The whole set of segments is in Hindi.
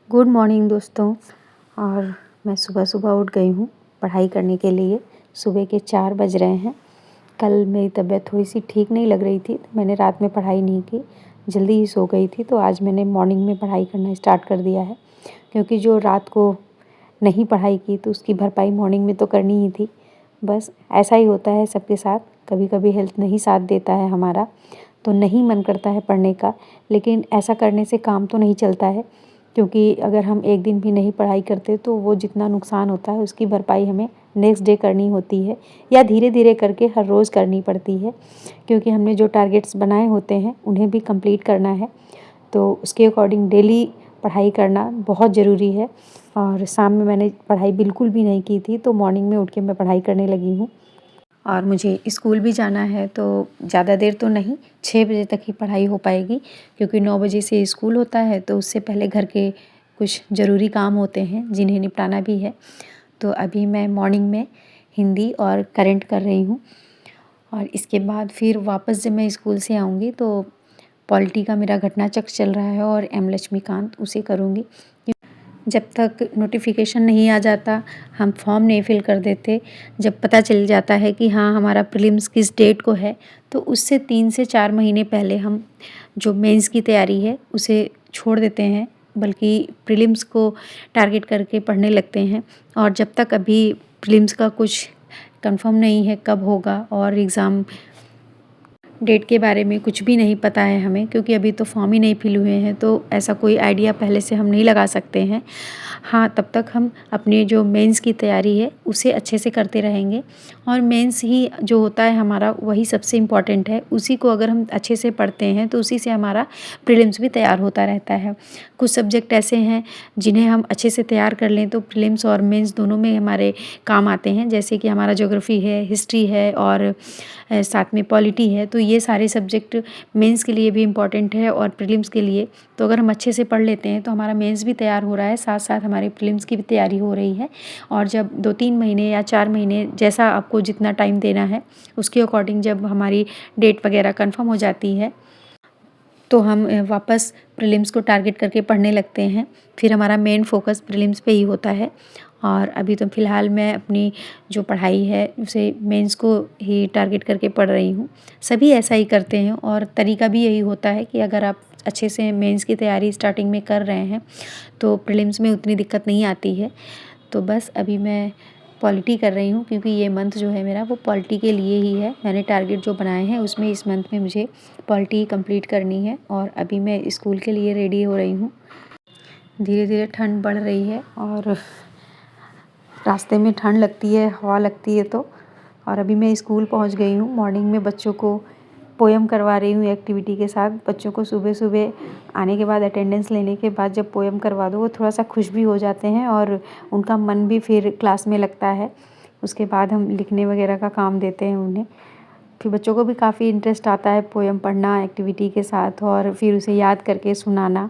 गुड मॉर्निंग दोस्तों। और मैं सुबह सुबह उठ गई हूँ पढ़ाई करने के लिए। सुबह के 4 बज रहे हैं। कल मेरी तबीयत थोड़ी सी ठीक नहीं लग रही थी, तो मैंने रात में पढ़ाई नहीं की, जल्दी ही सो गई थी। तो आज मैंने मॉर्निंग में पढ़ाई करना स्टार्ट कर दिया है, क्योंकि जो रात को नहीं पढ़ाई की तो उसकी भरपाई मॉर्निंग में तो करनी ही थी। बस ऐसा ही होता है सबके साथ, कभी कभी हेल्थ नहीं साथ देता है हमारा, तो नहीं मन करता है पढ़ने का। लेकिन ऐसा करने से काम तो नहीं चलता है, क्योंकि अगर हम एक दिन भी नहीं पढ़ाई करते तो वो जितना नुकसान होता है उसकी भरपाई हमें नेक्स्ट डे करनी होती है, या धीरे धीरे करके हर रोज़ करनी पड़ती है, क्योंकि हमने जो टारगेट्स बनाए होते हैं उन्हें भी कंप्लीट करना है। तो उसके अकॉर्डिंग डेली पढ़ाई करना बहुत ज़रूरी है। और शाम में मैंने पढ़ाई बिल्कुल भी नहीं की थी, तो मॉर्निंग में उठ के मैं पढ़ाई करने लगी हूँ। और मुझे स्कूल भी जाना है, तो ज़्यादा देर तो नहीं, 6 बजे तक ही पढ़ाई हो पाएगी, क्योंकि 9 बजे से स्कूल होता है। तो उससे पहले घर के कुछ ज़रूरी काम होते हैं जिन्हें निपटाना भी है। तो अभी मैं मॉर्निंग में हिंदी और करंट कर रही हूँ, और इसके बाद फिर वापस जब मैं स्कूल से आऊँगी तो पॉलिटी का मेरा घटनाचक्र चल रहा है और एम लक्ष्मीकांत उसे करूँगी। जब तक नोटिफिकेशन नहीं आ जाता हम फॉर्म नहीं फिल कर देते। जब पता चल जाता है कि हाँ हमारा प्रीलिम्स किस डेट को है, तो उससे 3 से 4 महीने पहले हम जो मेंस की तैयारी है उसे छोड़ देते हैं, बल्कि प्रीलिम्स को टारगेट करके पढ़ने लगते हैं। और जब तक अभी प्रीलिम्स का कुछ कंफर्म नहीं है कब होगा, और एग्ज़ाम डेट के बारे में कुछ भी नहीं पता है हमें, क्योंकि अभी तो फॉर्म ही नहीं फिल हुए हैं, तो ऐसा कोई आइडिया पहले से हम नहीं लगा सकते हैं। हाँ, तब तक हम अपने जो मेंस की तैयारी है उसे अच्छे से करते रहेंगे। और मेंस ही जो होता है हमारा, वही सबसे इम्पॉर्टेंट है। उसी को अगर हम अच्छे से पढ़ते हैं तो उसी से हमारा प्रीलिम्स भी तैयार होता रहता है। कुछ सब्जेक्ट ऐसे हैं जिन्हें हम अच्छे से तैयार कर लें तो प्रीलिम्स और मेंस दोनों में हमारे काम आते हैं, जैसे कि हमारा ज्योग्राफी है, हिस्ट्री है, और साथ में पॉलिटी है। तो ये सारे सब्जेक्ट मेंस के लिए भी इम्पॉर्टेंट है और प्रीलिम्स के लिए। तो अगर हम अच्छे से पढ़ लेते हैं तो हमारा मेंस भी तैयार हो रहा है, साथ साथ हमारे प्रीलिम्स की भी तैयारी हो रही है। और जब 2-3 महीने या 4 महीने, जैसा आपको जितना टाइम देना है उसके अकॉर्डिंग, जब हमारी डेट वगैरह कंफर्म हो जाती है तो हम वापस प्रीलिम्स को टारगेट करके पढ़ने लगते हैं। फिर हमारा मेन फोकस प्रीलिम्स पे ही होता है। और अभी तो फ़िलहाल मैं अपनी जो पढ़ाई है उसे मेंस को ही टारगेट करके पढ़ रही हूँ। सभी ऐसा ही करते हैं, और तरीका भी यही होता है कि अगर आप अच्छे से मेंस की तैयारी स्टार्टिंग में कर रहे हैं तो प्रीलिम्स में उतनी दिक्कत नहीं आती है। तो बस अभी मैं पॉलिटी कर रही हूँ, क्योंकि ये मंथ जो है मेरा वो पॉलिटी के लिए ही है। मैंने टारगेट जो बनाए हैं उसमें इस मंथ में मुझे पॉलिटी कंप्लीट करनी है। और अभी मैं स्कूल के लिए रेडी हो रही हूँ। धीरे धीरे ठंड बढ़ रही है, और रास्ते में ठंड लगती है, हवा लगती है तो। और अभी मैं स्कूल पहुँच गई हूँ। मॉर्निंग में बच्चों को पोएम करवा रही हूँ एक्टिविटी के साथ। बच्चों को सुबह सुबह आने के बाद, अटेंडेंस लेने के बाद जब पोएम करवा दो, वो थोड़ा सा खुश भी हो जाते हैं और उनका मन भी फिर क्लास में लगता है। उसके बाद हम लिखने वगैरह का काम देते हैं उन्हें। फिर बच्चों को भी काफ़ी इंटरेस्ट आता है पोएम पढ़ना एक्टिविटी के साथ, और फिर उसे याद करके सुनाना।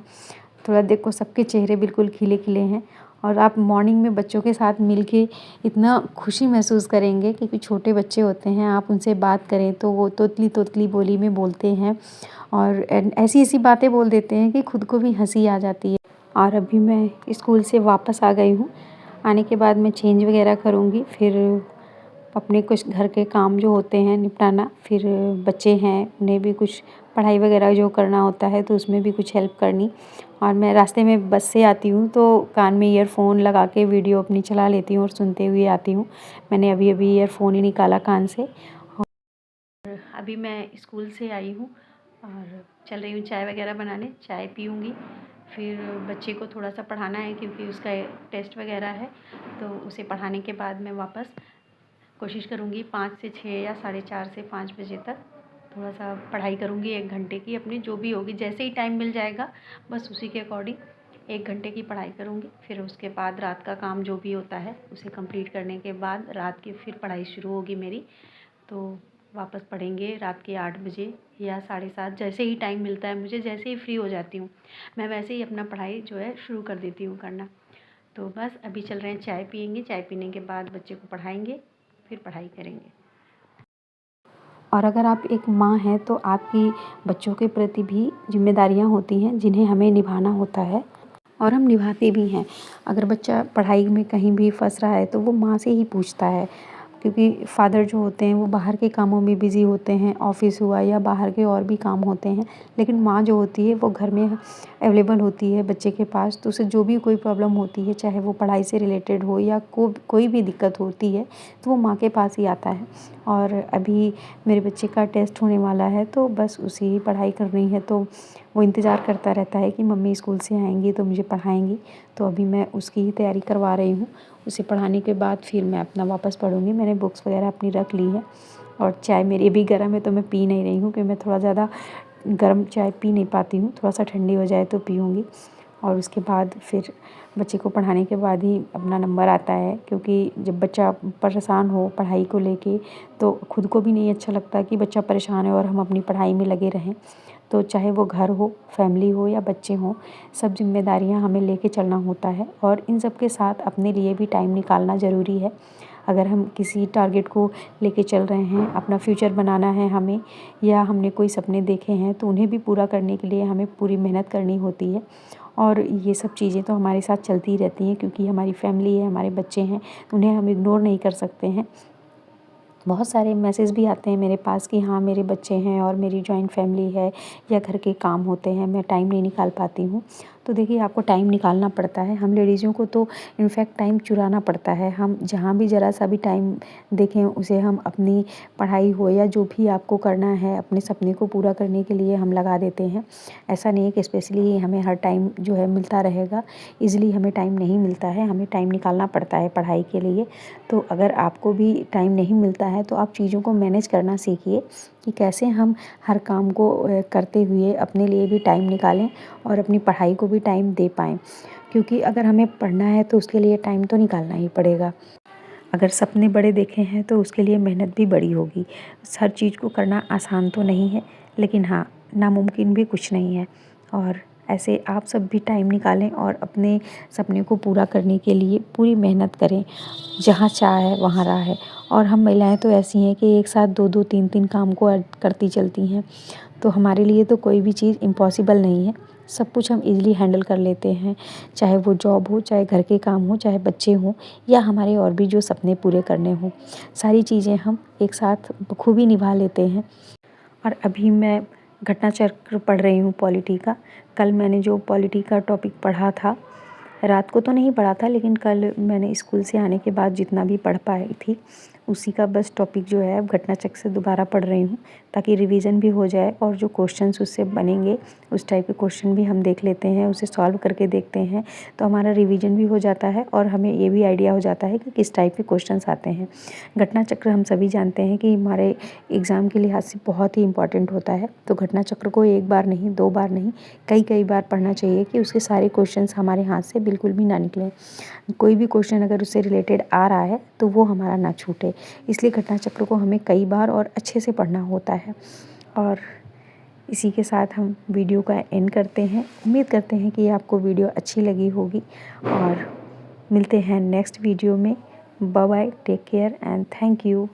थोड़ा देखो सबके चेहरे बिल्कुल खिले खिले हैं। और आप मॉर्निंग में बच्चों के साथ मिलके इतना खुशी महसूस करेंगे, क्योंकि छोटे बच्चे होते हैं, आप उनसे बात करें तो वो तोतली तोतली बोली में बोलते हैं, और ऐसी ऐसी बातें बोल देते हैं कि खुद को भी हंसी आ जाती है। और अभी मैं स्कूल से वापस आ गई हूँ। आने के बाद मैं चेंज वगैरह करूँगी, फिर अपने कुछ घर के काम जो होते हैं निपटाना। फिर बच्चे हैं, उन्हें भी कुछ पढ़ाई वगैरह जो करना होता है तो उसमें भी कुछ हेल्प करनी। और मैं रास्ते में बस से आती हूँ तो कान में ईयरफ़ोन लगा के वीडियो अपनी चला लेती हूँ और सुनते हुए आती हूँ। मैंने अभी अभी ईयरफ़ोन ही निकाला कान से। और अभी मैं स्कूल से आई हूँ और चल रही हूँ चाय वगैरह बनाने। चाय पीऊँगी, फिर बच्चे को थोड़ा सा पढ़ाना है क्योंकि उसका टेस्ट वगैरह है। तो उसे पढ़ाने के बाद मैं वापस कोशिश करूँगी 5 से 6 या 4:30 से 5 बजे तक थोड़ा सा पढ़ाई करूँगी, 1 घंटे की अपनी जो भी होगी, जैसे ही टाइम मिल जाएगा बस उसी के अकॉर्डिंग 1 घंटे की पढ़ाई करूँगी। फिर उसके बाद रात का काम जो भी होता है उसे कंप्लीट करने के बाद रात की फिर पढ़ाई शुरू होगी मेरी। तो वापस पढ़ेंगे रात के 8 बजे या 7:30, जैसे ही टाइम मिलता है मुझे, जैसे ही फ्री हो जाती हूँ मैं वैसे ही अपना पढ़ाई जो है शुरू कर देती हूँ करना। तो बस अभी चल रहे हैं, चाय पियेंगे, चाय पीने के बाद बच्चे को पढ़ाएंगे, फिर पढ़ाई करेंगे। और अगर आप एक माँ हैं तो आपकी बच्चों के प्रति भी जिम्मेदारियाँ होती हैं जिन्हें हमें निभाना होता है। और हम निभाते भी हैं। अगर बच्चा पढ़ाई में कहीं भी फँस रहा है तो वो माँ से ही पूछता है, क्योंकि फ़ादर जो होते हैं वो बाहर के कामों में बिज़ी होते हैं, ऑफ़िस हुआ या बाहर के और भी काम होते हैं। लेकिन माँ जो होती है वो घर में अवेलेबल होती है बच्चे के पास, तो उसे जो भी कोई प्रॉब्लम होती है, चाहे वो पढ़ाई से रिलेटेड हो या कोई भी दिक्कत होती है, तो वो माँ के पास ही आता है। और अभी मेरे बच्चे का टेस्ट होने वाला है, तो बस उसे ही पढ़ाई करनी है, तो वो इंतज़ार करता रहता है कि मम्मी स्कूल से आएँगी तो मुझे पढ़ाएँगी। तो अभी मैं उसकी ही तैयारी करवा रही हूँ। उसे पढ़ाने के बाद फिर मैं अपना वापस पढ़ूँगी। मैंने बुक्स वगैरह अपनी रख ली है और चाय मेरी अभी गर्म है तो मैं पी नहीं रही हूँ, क्योंकि मैं थोड़ा ज़्यादा गर्म चाय पी नहीं पाती हूँ, थोड़ा सा ठंडी हो जाए तो पीऊँगी। और उसके बाद फिर बच्चे को पढ़ाने के बाद ही अपना नंबर आता है, क्योंकि जब बच्चा परेशान हो पढ़ाई को लेके तो खुद को भी नहीं अच्छा लगता कि बच्चा परेशान है और हम अपनी पढ़ाई में लगे रहें। तो चाहे वो घर हो, फैमिली हो या बच्चे हों, सब ज़िम्मेदारियाँ हमें लेके चलना होता है और इन सब के साथ अपने लिए भी टाइम निकालना ज़रूरी है। अगर हम किसी टारगेट को लेके चल रहे हैं, अपना फ्यूचर बनाना है हमें, या हमने कोई सपने देखे हैं तो उन्हें भी पूरा करने के लिए हमें पूरी मेहनत करनी होती है। और ये सब चीज़ें तो हमारे साथ चलती ही रहती हैं, क्योंकि हमारी फैमिली है, हमारे बच्चे हैं, उन्हें हम इग्नोर नहीं कर सकते हैं। बहुत सारे मैसेज भी आते हैं मेरे पास कि हाँ मेरे बच्चे हैं और मेरी जॉइंट फैमिली है या घर के काम होते हैं, मैं टाइम नहीं निकाल पाती हूँ। तो देखिए, आपको टाइम निकालना पड़ता है। हम लेडीज़ों को तो इनफैक्ट टाइम चुराना पड़ता है। हम जहाँ भी ज़रा सा भी टाइम देखें, उसे हम अपनी पढ़ाई हो या जो भी आपको करना है अपने सपने को पूरा करने के लिए हम लगा देते हैं। ऐसा नहीं है कि स्पेशली हमें हर टाइम जो है मिलता रहेगा, ईज़िली हमें टाइम नहीं मिलता है, हमें टाइम निकालना पड़ता है पढ़ाई के लिए। तो अगर आपको भी टाइम नहीं मिलता है तो आप चीज़ों को मैनेज करना सीखिए कि कैसे हम हर काम को करते हुए अपने लिए भी टाइम निकालें और अपनी पढ़ाई को भी टाइम दे पाएँ। क्योंकि अगर हमें पढ़ना है तो उसके लिए टाइम तो निकालना ही पड़ेगा। अगर सपने बड़े देखे हैं तो उसके लिए मेहनत भी बड़ी होगी। हर चीज़ को करना आसान तो नहीं है, लेकिन हाँ, नामुमकिन भी कुछ नहीं है। और ऐसे आप सब भी टाइम निकालें और अपने सपने को पूरा करने के लिए पूरी मेहनत करें। जहाँ चाह है वहाँ राह है। और हम महिलाएं तो ऐसी हैं कि एक साथ 2-2 3-3 काम को करती चलती हैं। तो हमारे लिए तो कोई भी चीज़ इम्पॉसिबल नहीं है। सब कुछ हम ईज़िली हैंडल कर लेते हैं, चाहे वो जॉब हो, चाहे घर के काम हो, चाहे बच्चे हों या हमारे और भी जो सपने पूरे करने हों। सारी चीज़ें हम एक साथ बखूबी निभा लेते हैं। और अभी मैं घटना चक्र पढ़ रही हूँ पॉलिटी का। कल मैंने जो पॉलिटी का टॉपिक पढ़ा था, रात को तो नहीं पढ़ा था, लेकिन कल मैंने स्कूल से आने के बाद जितना भी पढ़ पाई थी, उसी का बस टॉपिक जो है अब घटना चक्र से दोबारा पढ़ रही हूँ, ताकि रिवीजन भी हो जाए और जो क्वेश्चंस उससे बनेंगे उस टाइप के क्वेश्चन भी हम देख लेते हैं, उसे सॉल्व करके देखते हैं, तो हमारा रिवीजन भी हो जाता है और हमें ये भी आइडिया हो जाता है कि किस टाइप के क्वेश्चंस आते हैं। घटना चक्र हम सभी जानते हैं कि हमारे एग्ज़ाम के लिहाज से बहुत ही इम्पॉर्टेंट होता है। तो घटना चक्र को एक बार नहीं, 2 बार नहीं, कई बार पढ़ना चाहिए कि उसके सारे क्वेश्चंस हमारे हाथ से बिल्कुल भी ना निकलें। कोई भी क्वेश्चन अगर उससे रिलेटेड आ रहा है तो वो हमारा ना छूटे। इसलिए घटना चक्र को हमें कई बार और अच्छे से पढ़ना होता है। और इसी के साथ हम वीडियो का एंड करते हैं। उम्मीद करते हैं कि आपको वीडियो अच्छी लगी होगी और मिलते हैं नेक्स्ट वीडियो में। Bye bye, take care and thank you.